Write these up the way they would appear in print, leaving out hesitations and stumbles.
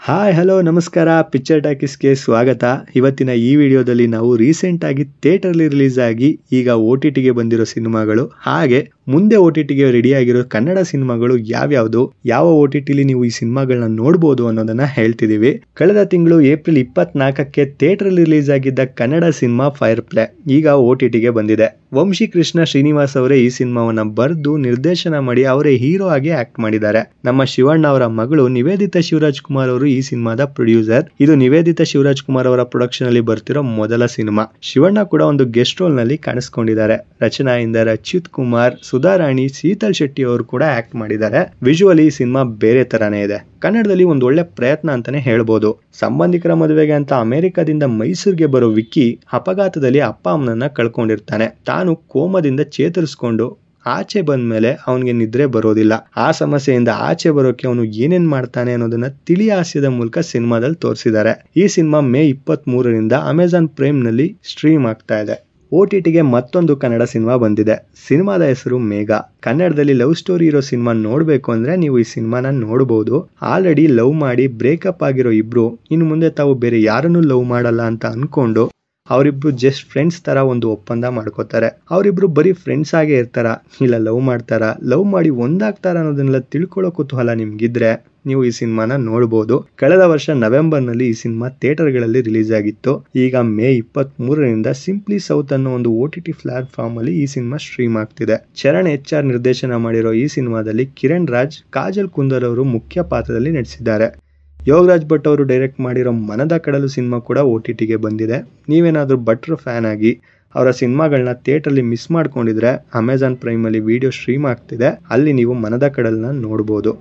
Hi hello ನಮಸ್ಕಾರ, picture ಟಾಕೀಸ್ಗೆ ಸ್ವಾಗತ. ಇವತ್ತಿನ ಈ ವಿಡಿಯೋದಲ್ಲಿ ನಾವು ರೀಸೆಂಟ್ ಆಗಿ ಥಿಯೇಟರ್ಲಿ ರಿಲೀಸ್ ಆಗಿ ಈಗ OTTಗೆ ಬಂದಿರೋ ಸಿನಿಮಾಗಳು, ಹಾಗೆ ಮುಂದೆ OTTಗೆ ರೆಡಿ ಆಗಿರೋ ಕನ್ನಡ ಸಿನಿಮಾಗಳು ಯಾವ್ಯಾವುದು, ಯಾವ OTTಲಿ ನೀವು ಈ ಸಿನಿಮಾಗಳನ್ನ ನೋಡಬಹುದು ಅನ್ನೋದನ್ನ ಹೇಳ್ತಿದೀವಿ. ಕಳೆದ ತಿಂಗಳು ಏಪ್ರಿಲ್ 24ಕ್ಕೆ ಥಿಯೇಟರ್ಲಿ ರಿಲೀಸ್ ಆಗಿದ್ದ ಕನ್ನಡ ಸಿನಿಮಾ ಫೈರ್ ಪ್ಲೇ ಈಗ OTTಗೆ ಬಂದಿದೆ. ವಂಶಿ ಕೃಷ್ಣ ಶ್ರೀನಿವಾಸ್ ಅವರೇ ಈ ಸಿನಿಮಾವನ್ನ ಬರೆದು ನಿರ್ದೇಶನ ಮಾಡಿ ಅವರೇ ಹೀರೋ ಆಗಿ ಆಕ್ಟ್ ಮಾಡಿದ್ದಾರೆ. ನಮ್ಮ ಶಿವಣ್ಣ ಅವರ ಮಗಳು ನಿವೇದಿತಾ ಶಿವರಾಜ್ ಕುಮಾರ್ ಅವರು ಈ ಸಿನಿಮಾದ ಪ್ರೊಡ್ಯೂಸರ್. ಇದು ನಿವೇದಿತಾ ಶಿವರಾಜ್ ಕುಮಾರ್ ಅವರ ಪ್ರೊಡಕ್ಷನ್ ಅಲ್ಲಿ ಬರ್ತಿರೋ ಮೊದಲ ಸಿನಿಮಾ. ಶಿವಣ್ಣ ಕೂಡ ಒಂದು ಗೆಸ್ಟ್ ರೋಲ್ ನಲ್ಲಿ ಕಾಣಿಸ್ಕೊಂಡಿದ್ದಾರೆ. ರಚನಾ ಇಂದರ್, ಅಚ್ಯುತ್ ಕುಮಾರ್, ಸುಧಾರಾಣಿ, ಶೀತಲ್ ಶೆಟ್ಟಿ ಅವರು ಕೂಡ ಆಕ್ಟ್ ಮಾಡಿದ್ದಾರೆ. ವಿಜುವಲಿ ಈ ಸಿನಿಮಾ ಬೇರೆ ತರಾನೇ ಇದೆ. ಕನ್ನಡದಲ್ಲಿ ಒಂದು ಒಳ್ಳೆ ಪ್ರಯತ್ನ ಅಂತಾನೆ ಹೇಳ್ಬೋದು. ಸಂಬಂಧಿಕರ ಮದುವೆಗೆ ಅಂತ ಅಮೆರಿಕದಿಂದ ಮೈಸೂರಿಗೆ ಬರೋ ವಿಕ್ಕಿ ಅಪಘಾತದಲ್ಲಿ ಅಪ್ಪ ಅಮ್ಮನನ್ನ ಕಳ್ಕೊಂಡಿರ್ತಾನೆ. ತಾನು ಕೋಮದಿಂದ ಚೇತರಿಸ್ಕೊಂಡು ಆಚೆ ಬಂದ್ಮೇಲೆ ಅವನಿಗೆ ನಿದ್ರೆ ಬರೋದಿಲ್ಲ. ಆ ಸಮಸ್ಯೆಯಿಂದ ಆಚೆ ಬರೋಕೆ ಅವನು ಏನೇನ್ ಮಾಡ್ತಾನೆ ಅನ್ನೋದನ್ನ ತಿಳಿ ಹಾಸ್ಯದ ಮೂಲಕ ಸಿನಿಮಾದಲ್ಲಿ ತೋರಿಸಿದ್ದಾರೆ. ಈ ಸಿನಿಮಾ ಮೇ 23ರಿಂದ ಅಮೆಜಾನ್ ಪ್ರೈಮ್ ನಲ್ಲಿ ಸ್ಟ್ರೀಮ್ ಆಗ್ತಾ ಇದೆ. OTTಗೆ ಮತ್ತೊಂದು ಕನ್ನಡ ಸಿನಿಮಾ ಬಂದಿದೆ. ಸಿನಿಮಾದ ಹೆಸರು ಮೇಘ. ಕನ್ನಡದಲ್ಲಿ ಲವ್ ಸ್ಟೋರಿ ಇರೋ ಸಿನಿಮಾ ನೋಡ್ಬೇಕು ಅಂದ್ರೆ ನೀವು ಈ ಸಿನಿಮಾನ ನೋಡಬಹುದು. ಆಲ್ರೆಡಿ ಲವ್ ಮಾಡಿ ಬ್ರೇಕಪ್ ಆಗಿರೋ ಇಬ್ರು ಇನ್ನು ಮುಂದೆ ತಾವು ಬೇರೆ ಯಾರನ್ನೂ ಲವ್ ಮಾಡಲ್ಲ ಅಂತ ಅನ್ಕೊಂಡು ಅವರಿಬ್ರು ಜಸ್ಟ್ ಫ್ರೆಂಡ್ಸ್ ತರ ಒಂದು ಒಪ್ಪಂದ ಮಾಡ್ಕೋತಾರೆ. ಅವರಿಬ್ರು ಬರೀ ಫ್ರೆಂಡ್ಸ್ ಆಗೇ ಇರ್ತಾರ, ಇಲ್ಲ ಲವ್ ಮಾಡ್ತಾರ, ಲವ್ ಮಾಡಿ ಒಂದಾಗ್ತಾರ ಅನ್ನೋದನ್ನೆಲ್ಲ ತಿಳ್ಕೊಳ್ಳೋ ಕುತೂಹಲ ನಿಮ್ಗಿದ್ರೆ ನೀವು ಈ ಸಿನಿಮಾನ ನೋಡಬಹುದು. ಕಳೆದ ವರ್ಷ ನವೆಂಬರ್ ನಲ್ಲಿ ಈ ಸಿನಿಮಾ ಥಿಯೇಟರ್ಗಳಲ್ಲಿ ರಿಲೀಸ್ ಆಗಿತ್ತು. ಈಗ ಮೇ 23ರಿಂದ ಸಿಂಪ್ಲಿ ಸೌತ್ ಅನ್ನೋ ಒಂದು OTT ಪ್ಲಾಟ್ಫಾರ್ಮ್ ಅಲ್ಲಿ ಈ ಸಿನಿಮಾ ಸ್ಟ್ರೀಮ್ ಆಗ್ತಿದೆ. ಚರಣ್ HR ನಿರ್ದೇಶನ ಮಾಡಿರೋ ಈ ಸಿನಿಮಾದಲ್ಲಿ ಕಿರಣ್ ರಾಜ್, ಕಾಜಲ್ ಕುಂದರ್ ಅವರು ಮುಖ್ಯ ಪಾತ್ರದಲ್ಲಿ ನಟಿಸಿದ್ದಾರೆ. ಯೋಗರಾಜ್ ಭಟ್ ಅವರು ಡೈರೆಕ್ಟ್ ಮಾಡಿರೋ ಮನದ ಕಡಲು ಸಿನಿಮಾ ಕೂಡ OTTಗೆ ಬಂದಿದೆ. ನೀವೇನಾದ್ರೂ ಭಟ್ರ ಫ್ಯಾನ್ ಆಗಿ ಅವರ ಸಿನಿಮಾಗಳನ್ನ ಥಿಯೇಟರ್ಲಿ ಮಿಸ್ ಮಾಡ್ಕೊಂಡಿದ್ರೆ ಅಮೆಜಾನ್ ಪ್ರೈಮ್ ಅಲ್ಲಿ ವಿಡಿಯೋ ಸ್ಟ್ರೀಮ್ ಆಗ್ತಿದೆ, ಅಲ್ಲಿ ನೀವು ಮನದ ಕಡಲ್ನ ನೋಡಬಹುದು.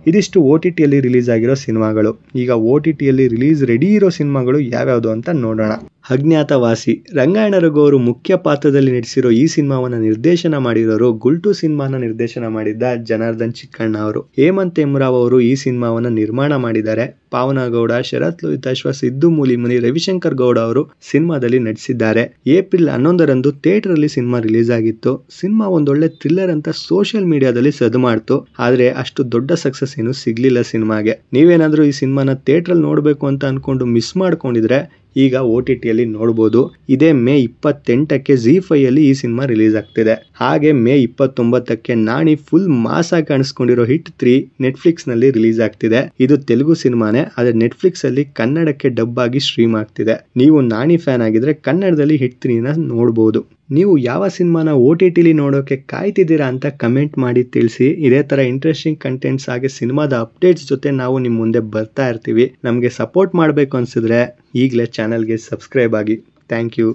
ಇದಿಷ್ಟು OTTಯಲ್ಲಿ ರಿಲೀಸ್ ಆಗಿರೋ ಸಿನಿಮಾಗಳು. ಈಗ OTTಯಲ್ಲಿ ರಿಲೀಸ್ ರೆಡಿ ಇರೋ ಸಿನಿಮಾಗಳು ಯಾವ್ಯಾವುದು ಅಂತ ನೋಡೋಣ. ಅಜ್ಞಾತವಾಸಿ. ರಂಗಾಯಣ ರಘು ಅವರು ಮುಖ್ಯ ಪಾತ್ರದಲ್ಲಿ ನಟಿಸಿರೋ ಈ ಸಿನಿಮಾವನ್ನ ನಿರ್ದೇಶನ ಮಾಡಿರೋರು ಗುಲ್ಟು ಸಿನಿಮಾನ ನಿರ್ದೇಶನ ಮಾಡಿದ್ದ ಜನಾರ್ದನ್ ಚಿಕ್ಕಣ್ಣ ಅವರು. ಹೇಮಂತ್ ಎಮ್ರಾವ್ ಅವರು ಈ ಸಿನಿಮಾವನ್ನ ನಿರ್ಮಾಣ ಮಾಡಿದ್ದಾರೆ. ಪಾವನಗೌಡ, ಶರತ್ ಲೋಹಿತಾಶ್ವ, ಸಿದ್ದು ಮೂಲಿಮನಿ, ರವಿಶಂಕರ್ ಗೌಡ ಅವರು ಸಿನಿಮಾದಲ್ಲಿ ನಟಿಸಿದ್ದಾರೆ. ಏಪ್ರಿಲ್ 11ರಂದು ಥಿಯೇಟರ್ ಅಲ್ಲಿ ಸಿನಿಮಾ ರಿಲೀಸ್ ಆಗಿತ್ತು. ಸಿನಿಮಾ ಒಂದೊಳ್ಳೆ ಥ್ರಿಲ್ಲರ್ ಅಂತ ಸೋಷಿಯಲ್ ಮೀಡಿಯಾದಲ್ಲಿ ಸದ್ದು ಮಾಡ್ತು. ಆದ್ರೆ ಅಷ್ಟು ದೊಡ್ಡ ಸಕ್ಸಸ್ ಏನು ಸಿಗ್ಲಿಲ್ಲ ಸಿನಿಮಾಗೆ. ನೀವೇನಾದ್ರೂ ಈ ಸಿನಿಮಾನ ಥಿಯೇಟರ್ ಅಲ್ಲಿ ನೋಡ್ಬೇಕು ಅಂತ ಅನ್ಕೊಂಡು ಮಿಸ್ ಮಾಡ್ಕೊಂಡಿದ್ರೆ ಈಗ OTTಯಲ್ಲಿ ನೋಡಬಹುದು. ಇದೇ ಮೇ 28ಕ್ಕೆ ZEE5 ಅಲ್ಲಿ ಈ ಸಿನಿಮಾ ರಿಲೀಸ್ ಆಗ್ತಿದೆ. ಹಾಗೆ ಮೇ 29ಕ್ಕೆ ನಾಣಿ ಫುಲ್ ಮಾಸ್ ಆಗಿ ಕಾಣಿಸ್ಕೊಂಡಿರೋ ಹಿಟ್ 3 ನೆಟ್ಫ್ಲಿಕ್ಸ್ ನಲ್ಲಿ ರಿಲೀಸ್ ಆಗ್ತಿದೆ. ಇದು ತೆಲುಗು ಸಿನಿಮಾನೇ, ಆದ್ರೆ ನೆಟ್ಫ್ಲಿಕ್ಸ್ ಅಲ್ಲಿ ಕನ್ನಡಕ್ಕೆ ಡಬ್ ಆಗಿ ಸ್ಟ್ರೀಮ್ ಆಗ್ತಿದೆ. ನೀವು ನಾಣಿ ಫ್ಯಾನ್ ಆಗಿದ್ರೆ ಕನ್ನಡದಲ್ಲಿ ಹಿಟ್ 3ನ ನೋಡಬಹುದು. ನೀವು ಯಾವ ಸಿನಿಮಾನ OTTಲಿ ನೋಡೋಕೆ ಕಾಯ್ತಿದ್ದೀರಾ ಅಂತ ಕಮೆಂಟ್ ಮಾಡಿ ತಿಳಿಸಿ. ಇದೇ ತರ ಇಂಟ್ರೆಸ್ಟಿಂಗ್ ಕಂಟೆಂಟ್ಸ್ ಹಾಗೆ ಸಿನಿಮಾದ ಅಪ್ಡೇಟ್ಸ್ ಜೊತೆ ನಾವು ನಿಮ್ ಮುಂದೆ ಬರ್ತಾ ಇರ್ತೀವಿ. ನಮಗೆ ಸಪೋರ್ಟ್ ಮಾಡಬೇಕು ಅನ್ಸಿದ್ರೆ ಈಗಲೇ ಚಾನಲ್ಗೆ ಸಬ್ಸ್ಕ್ರೈಬ್ ಆಗಿ. Thank you.